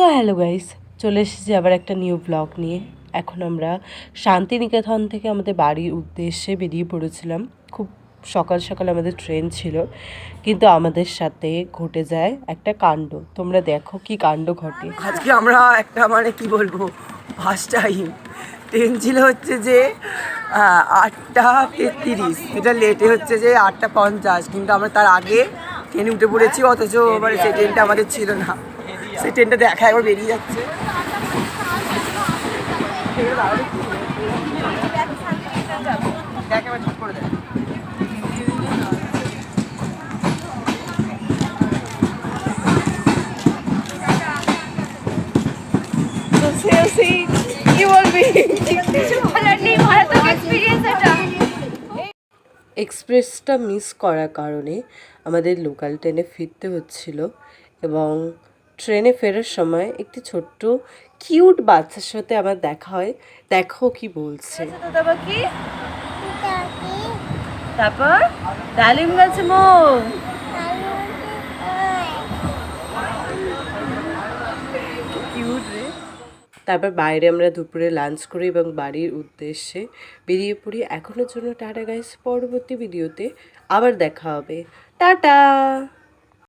So hello guys, চলে এসেছি আবার একটা নিউ ব্লগ নিয়ে। এখন আমরা শান্তিনিকেতন থেকে আমাদের বাড়ির উদ্দেশ্যে বেরিয়ে পড়েছিলাম। খুব সকাল সকাল আমাদের ট্রেন ছিল, কিন্তু আমাদের সাথে ঘটে যায় একটা কাণ্ড। তোমরা দেখো কি কাণ্ড ঘটে। আজকে আমরা একটা কি বলবো ফার্স্ট টাইম ট্রেন ছিল হচ্ছে যে 8:33, এটা লেটে হচ্ছে যে 8:50, কিন্তু আমরা তার আগে ট্রেনে উঠে পড়েছি, অথচ সেই ট্রেনটা আমাদের ছিল না। সেই ট্রেনটা দেখা একবার বেরিয়ে যাচ্ছে। কি বলবি? এক্সপ্রেসটা মিস করার কারণে আমাদের লোকাল ট্রেনে ফিরতে হচ্ছিল, এবং ট্রেনে ফেরার সময় একটি ছোট্ট কিউট বাচ্চার সাথে আমার দেখা হয়। দেখো কি বলছে। তারপর ডালিম গাছে মো কিউট রে। তারপর বাইরে আমরা দুপুরে লাঞ্চ করি এবং বাড়ির উদ্দেশ্যে বেরিয়ে পড়ি। এখনের জন্য টাটা গাইস, পরবর্তী ভিডিওতে আবার দেখা হবে। টাটা।